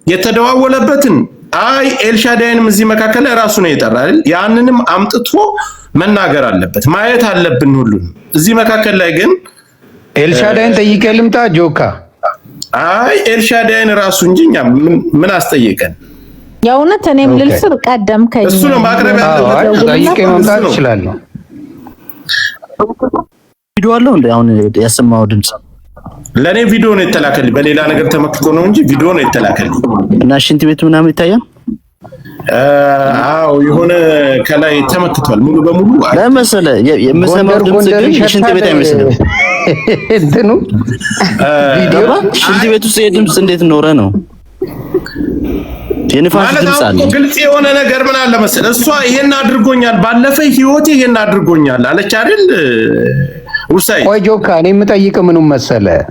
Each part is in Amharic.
የተደዋወለበትን አይ ኤልሻዳይንም እዚህ መካከል ራሱ ነው የጠራል። ያንንም አምጥቶ መናገር አለበት፣ ማየት አለብን ሁሉንም። እዚህ መካከል ላይ ግን ኤልሻዳይን ጠይቀህ ልምጣ ጆካ። አይ ኤልሻዳይን ራሱ እንጂ እኛ ምን አስጠየቀን? የእውነት እኔም ልልስር ቀደምከኝ። እሱ ነው ማቅረብ ያለበት። ጠይቀህ መምጣት ይችላል። ቪዲዮ አለው እንዴ? አሁን ያሰማው ድምጽ ለኔ ቪዲዮ ነው የተላከልኝ። በሌላ ነገር ተመክቶ ነው እንጂ ቪዲዮ ነው የተላከልኝ። እና ሽንት ቤቱ ምናምን ይታያል። አዎ የሆነ ከላይ ተመክቷል ሙሉ በሙሉ ለምሳሌ የምሰማው ድምጽ ግን ሽንት ቤት አይመስልም። እንትኑ ቪዲዮ ሽንት ቤት ውስጥ የድምጽ እንዴት ኖረ ነው? የንፋስ ድምጽ አለ። ግልጽ የሆነ ነገር ምን አለ መሰለህ፣ እሷ ይሄን አድርጎኛል፣ ባለፈ ህይወቴ ይሄን አድርጎኛል አለች አይደል? ውሳይ ቆይ ጆካ፣ እኔ የምጠይቅ ምኑን መሰለህ፣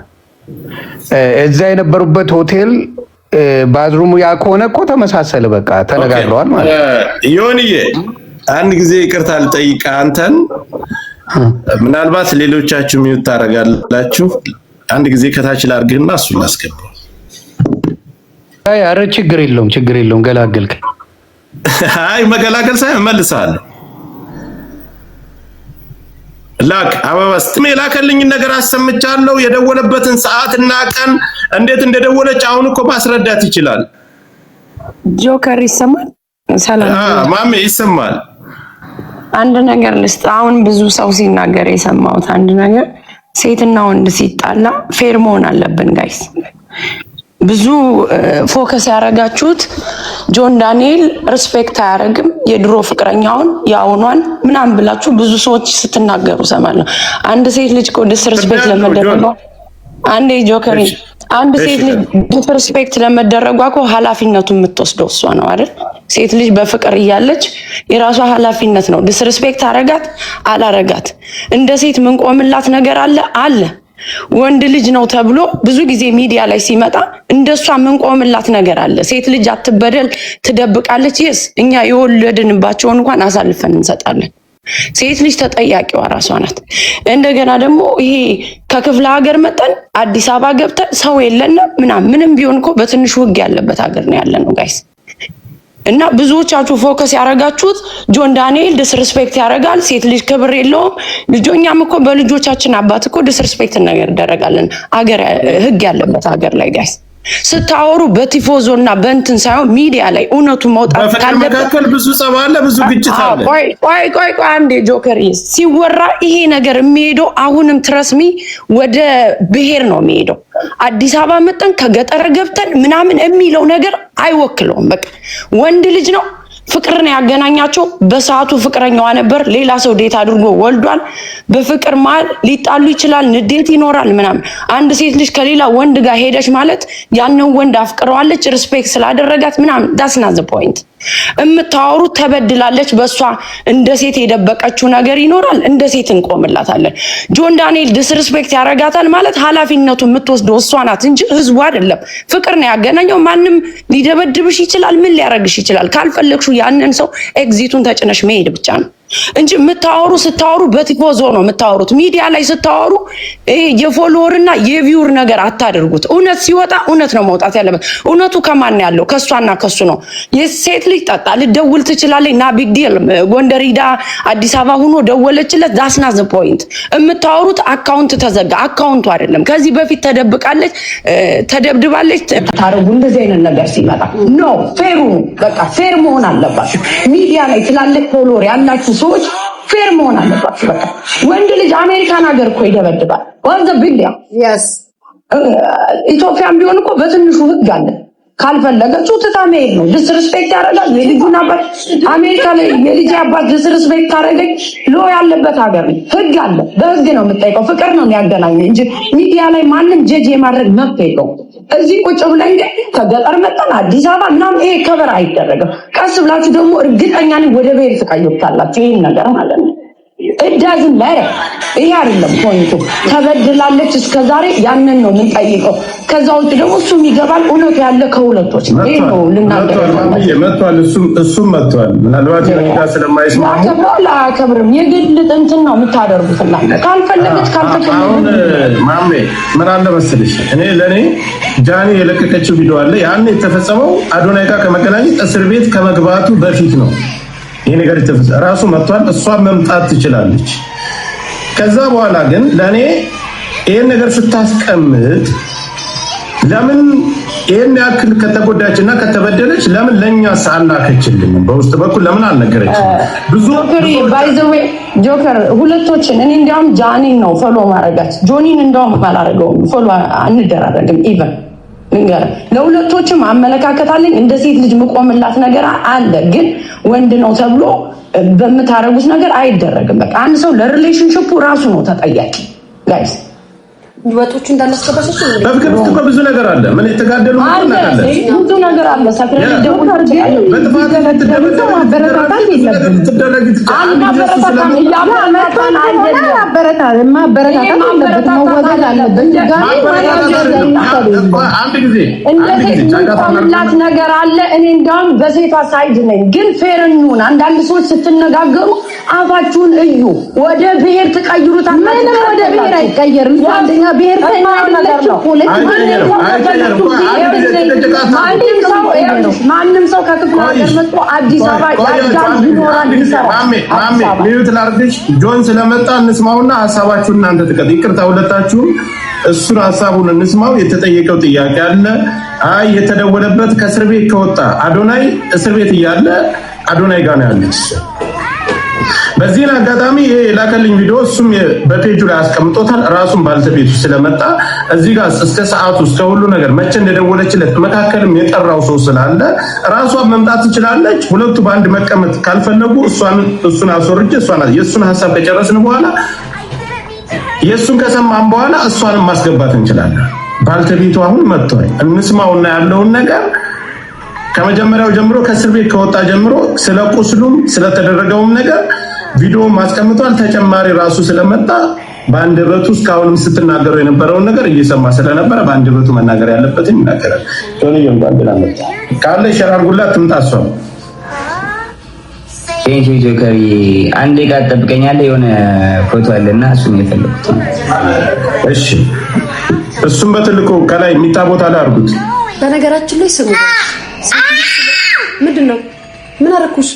እዛ የነበሩበት ሆቴል ባዝሩሙ ያ ከሆነ እኮ ተመሳሰለ። በቃ ተነጋግረዋል ማለት ዮኒዬ፣ አንድ ጊዜ ይቅርታ ልጠይቅ አንተን። ምናልባት ሌሎቻችሁ ሚውት ታደርጋላችሁ። አንድ ጊዜ ከታች ላድርግና እሱን ላስገባው። አይ ኧረ ችግር የለውም ገላገልከኝ። አይ መገላገል ሳይሆን እመልስሃለሁ። ላክ አበባ ስትሜ ላከልኝ ነገር አሰምቻለሁ። የደወለበትን ሰዓትና ቀን እንዴት እንደደወለች አሁን እኮ ማስረዳት ይችላል። ጆከር ይሰማል? ሰላም ማሜ ይሰማል። አንድ ነገር ልስጥ። አሁን ብዙ ሰው ሲናገር የሰማሁት አንድ ነገር፣ ሴትና ወንድ ሲጣላ ፌር መሆን አለብን ጋይስ። ብዙ ፎከስ ያደረጋችሁት ጆን ዳንኤል ሪስፔክት አያደርግም የድሮ ፍቅረኛውን ያውኗን ምናምን ብላችሁ ብዙ ሰዎች ስትናገሩ ሰማለሁ። አንድ ሴት ልጅ እኮ ዲስሪስፔክት ለመደረጓ አንዴ ጆከር አንድ ሴት ልጅ ዲስሪስፔክት ለመደረጓ እኮ ኃላፊነቱን የምትወስደው እሷ ነው አይደል? ሴት ልጅ በፍቅር እያለች የራሷ ኃላፊነት ነው። ዲስሪስፔክት አረጋት አላረጋት እንደ ሴት ምን ቆምላት ነገር አለ ወንድ ልጅ ነው ተብሎ ብዙ ጊዜ ሚዲያ ላይ ሲመጣ እንደሷ ምን ቆምላት ነገር አለ። ሴት ልጅ አትበደል ትደብቃለች። ይስ እኛ የወለድንባቸውን እንኳን አሳልፈን እንሰጣለን። ሴት ልጅ ተጠያቂዋ ራሷ ናት። እንደገና ደግሞ ይሄ ከክፍለ ሀገር መጠን አዲስ አበባ ገብተን ሰው የለንም ምንም ቢሆን እኮ በትንሹ ህግ ያለበት ሀገር ነው ያለነው ጋይስ። እና ብዙዎቻችሁ ፎከስ ያረጋችሁት ጆን ዳንኤል ዲስሪስፔክት ያረጋል፣ ሴት ልጅ ክብር የለውም። ልጆኛም እኮ በልጆቻችን አባት እኮ ዲስሪስፔክት ነገር ይደረጋልን ሀገር ህግ ያለበት ሀገር ላይ ጋይስ። ስታወሩ በቲፎዞና በእንትን ሳይሆን ሚዲያ ላይ እውነቱ መውጣት ካለበት ብዙ ጸብ አለ፣ ብዙ ግጭት አለ። ቆይ አንዴ ጆከር ሲወራ ይሄ ነገር የሚሄደው አሁንም ትረስሚ ወደ ብሔር ነው የሚሄደው። አዲስ አበባ መጠን ከገጠር ገብተን ምናምን የሚለው ነገር አይወክለውም። በቃ ወንድ ልጅ ነው ፍቅርን ያገናኛቸው። በሰዓቱ ፍቅረኛዋ ነበር፣ ሌላ ሰው ዴት አድርጎ ወልዷል። በፍቅር መሀል ሊጣሉ ይችላል፣ ንዴት ይኖራል ምናምን። አንድ ሴት ልጅ ከሌላ ወንድ ጋር ሄደች ማለት ያንን ወንድ አፍቅረዋለች፣ ሪስፔክት ስላደረጋት ምናምን ዳስ ናት ዘ ፖይንት። የምታወሩት ተበድላለች፣ በሷ እንደ ሴት የደበቀችው ነገር ይኖራል፣ እንደ ሴት እንቆምላታለን። ጆን ዳንኤል ዲስሪስፔክት ያረጋታል ማለት ኃላፊነቱ የምትወስደው እሷ ናት እንጂ ህዝቡ አይደለም። ፍቅር ነው ያገናኘው። ማንም ሊደበድብሽ ይችላል፣ ምን ሊያረግሽ ይችላል። ካልፈለግሽ ያንን ሰው ኤግዚቱን ተጭነሽ መሄድ ብቻ ነው እንጂ ስታወሩ በቲፎዞ ነው የምታወሩት። ሚዲያ ላይ ስታወሩ የፎሎወርና የቪውር ነገር አታደርጉት። እውነት ሲወጣ እውነት ነው መውጣት ያለበት። እውነቱ ከማን ያለው? ከሷና ከሱ ነው። የሴት ልጅ ጠጣ ልደውል ትችላለች ና ቢግ ዲል። ጎንደር ሂዳ አዲስ አበባ ሆኖ ደወለችለት። ዳስ ናት ዘ ፖይንት። የምታወሩት አካውንት ተዘጋ፣ አካውንቱ አይደለም። ከዚህ በፊት ተደብቃለች፣ ተደብድባለች። ታረጉ እንደዚህ አይነት ነገር ሲመጣ ኖ ፌሩ በቃ ፌር መሆን አለባችሁ። ሚዲያ ላይ ትላልቅ ፎሎወር ያላችሁ ሰዎች ፌር መሆን አለባችሁ። በቃ ወንድ ልጅ አሜሪካን ሀገር እኮ ይደበድባል። ወንዘ ቢሊያ ኢትዮጵያም ቢሆን እኮ በትንሹ ህግ አለ። ካልፈለገችው ትታ መሄድ ነው። ዲስሪስፔክት ያደርጋል የልጁን አባት። አሜሪካ ላይ የልጅ አባት ዲስሪስፔክት ታደርገች ሎ ያለበት ሀገር ነው። ህግ አለ። በህግ ነው የምጠይቀው። ፍቅር ነው የሚያገናኝ እንጂ ሚዲያ ላይ ማንም ጀጅ የማድረግ መብት የለውም። እዚህ ቁጭ ብለን ከገጠር መጣን አዲስ አበባ ምናምን ይሄ ከበር አይደረግም። ቀስ ብላችሁ ደግሞ እርግጠኛ ነኝ ወደ ብሔር ትቀይሩታላችሁ ይሄን ነገር ማለት ነው። እዳዝም ላይ ይሄ አይደለም ፖይንቱ። ተበድላለች እስከዛሬ ያንን ነው የምንጠይቀው። ከዛ ውጭ ደግሞ እሱም ይገባል። እውነቱ ያለ ከሁለቶች ነው መጥቷል። እሱም መጥቷል። ምናልባት የነጋ ስለማይስማሙ አያከብርም። የግል እንትን ነው የምታደርጉት። ካልፈለገች አሁን ማሜ ምን አለ መሰለሽ፣ ለእኔ ጃኒ የለቀቀችው ቪዲዮ አለ። ያን የተፈጸመው አዶናይ ጋር ከመገናኘት እስር ቤት ከመግባቱ በፊት ነው ይሄ ነገር የተፈጸመው። ራሱ መጥቷል። እሷ መምጣት ትችላለች። ከዛ በኋላ ግን ለእኔ ይሄን ነገር ስታስቀምጥ ለምን ይሄን ያክል ከተጎዳችና ከተበደለች ለምን ለኛ ሳላከችልን በውስጥ በኩል ለምን አልነገረችም? ብዙ ባይ ዘ ዌይ ጆከር ሁለቶችን እኔ እንዲያውም ጃኒን ነው ፎሎ ማድረጋት፣ ጆኒን እንዲያውም አላደረገውም። ፎሎ አንደራረግም። ኢቨን ንገር ለሁለቶችም አመለካከት አለኝ። እንደ ሴት ልጅ መቆምላት ነገር አለ። ግን ወንድ ነው ተብሎ በምታረጉት ነገር አይደረግም። በቃ አንድ ሰው ለሪሌሽንሺፑ ራሱ ነው ተጠያቂ ጋይስ። ወጦቹ እንዳላስከባሰች በፍቅር ውስጥ ብዙ ነገር አለ። ምን የተጋደሉ ብዙ ነገር አለ። ሰክረን ደውል ነገር አለ። እኔ እንደውም በሴቷ ሳይድ ነኝ። ግን ፌር እንሁን። አንዳንድ ሰዎች ስትነጋገሩ አፋችሁን እዩ። ወደ ብሔር ትቀይሩታላችሁ። ወደ ብሔር አይቀየርም። አንደኛ ብሔርተኛ አይደለችም። ማንም ሰው ከክፍለ ሀገር መጥቶ አዲስ አበባ ያዳል ይኖራል ይሰራል። ሚዩት ላድርግሽ። ጆን ስለመጣ እንስማውና ሀሳባችሁን እናንተ ትቀጥ። ይቅርታ ሁለታችሁም እሱን ሀሳቡን እንስማው። የተጠየቀው ጥያቄ አለ። አይ የተደወለበት ከእስር ቤት ከወጣ አዶናይ እስር ቤት እያለ አዶናይ ጋር ነው ያለች። በዚህ አጋጣሚ ይሄ የላከልኝ ቪዲዮ እሱም በፔጁ ላይ አስቀምጦታል። ራሱን ባልተቤቱ ስለመጣ እዚህ ጋር እስከ ሰዓቱ እስከ ሁሉ ነገር መቼ እንደደወለችለት መካከልም የጠራው ሰው ስላለ ራሷን መምጣት ትችላለች። ሁለቱ በአንድ መቀመጥ ካልፈለጉ እሱን አስወርጄ የእሱን ሀሳብ ከጨረስን በኋላ የእሱን ከሰማን በኋላ እሷንም ማስገባት እንችላለን። ባልተቤቱ አሁን መጥቷል። እንስማውና ያለውን ነገር ከመጀመሪያው ጀምሮ ከእስር ቤት ከወጣ ጀምሮ ስለ ቁስሉም ስለተደረገውም ነገር ቪዲዮ ማስቀምጧል። ተጨማሪ ራሱ ስለመጣ በአንደበቱ እስካሁንም ስትናገረው የነበረውን ነገር እየሰማ ስለነበረ በአንደበቱ መናገር ያለበትን ይናገራል። ቶኒዮን ባንደላ መጣ ካለ ሸራርጉላት ትምጣሷ ቴንክ ዩ ጆከሪ። አንዴ ጋር ጠብቀኛለህ። የሆነ ፎቶ አለና እሱን የፈለኩት። እሺ እሱም በትልቁ ከላይ የሚታቦታ ላይ አድርጉት። በነገራችን ላይ ስሙ ምንድነው? ምን አረኩሽ?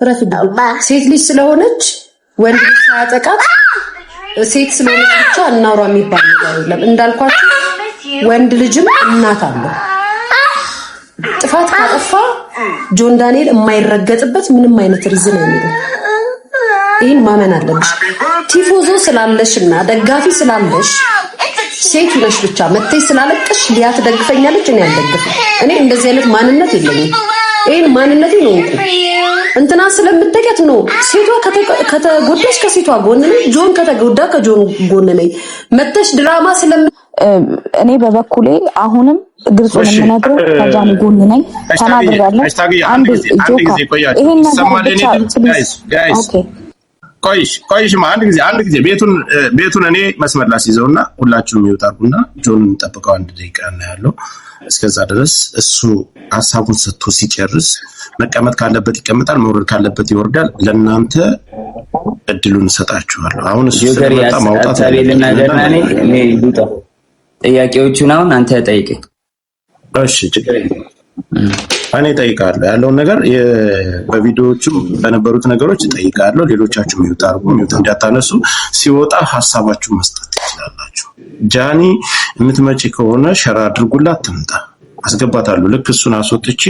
ረፍድ ሴት ልጅ ስለሆነች ወንድ ልጅ ሳያጠቃት ሴት ስለሆነች ብቻ እናውራ የሚባል ነገር የለም። እንዳልኳችሁ ወንድ ልጅም እናት አለው። ጥፋት ካጠፋ ጆን ዳንኤል የማይረገጥበት ምንም አይነት ሪዝን የለም። ይህን ማመን አለብሽ። ቲፎዞ ስላለሽና ደጋፊ ስላለሽ ሴት ነሽ ብቻ መተይ ስላለቀሽ ሊያ ትደግፈኛለች፣ እኔ አልደግፍም። እኔ እንደዚህ አይነት ማንነት የለኝም። ይሄን ማንነቴ ነው እንትና ስለምትጠቀት ነው። ሴቷ ከተጎዳች ከሴቷ ጎን ነኝ፣ ጆን ከተጎዳ ከጆን ጎን ነኝ። መተሽ ድራማ እኔ በበኩሌ አሁንም ግልጹን የምነግረው ከጃኒ ጎን ነኝ። ተናግሬያለሁ። አንድ ጊዜ ቆያችሁ ሰማለኝ ጋይስ ቆይሽማ አንድ ጊዜ ቤቱን እኔ መስመር ላስይዘውና ሁላችሁም ይወጣሉና ጆን እንጠብቀው። አንድ ደቂቃ ነው ያለው። እስከዛ ድረስ እሱ ሀሳቡን ሰጥቶ ሲጨርስ መቀመጥ ካለበት ይቀመጣል፣ መውረድ ካለበት ይወርዳል። ለእናንተ እድሉን ሰጣችኋለሁ። አሁን እሱ ስለመጣ ማውጣት አለና እኔ ልውጣ። ጥያቄዎቹን አሁን አንተ ጠይቀኝ። እሺ ችግር የለም። እኔ ጠይቃለሁ ያለውን ነገር በቪዲዮዎችም በነበሩት ነገሮች ጠይቃለሁ። ሌሎቻችሁ ሚውት አድርጉ፣ ሚውት እንዳታነሱ። ሲወጣ ሀሳባችሁን መስጠት ትችላላችሁ። ጃኒ የምትመጪ ከሆነ ሸራ አድርጉላት፣ ትምጣ፣ አስገባታለሁ። ልክ እሱን አስወጥቼ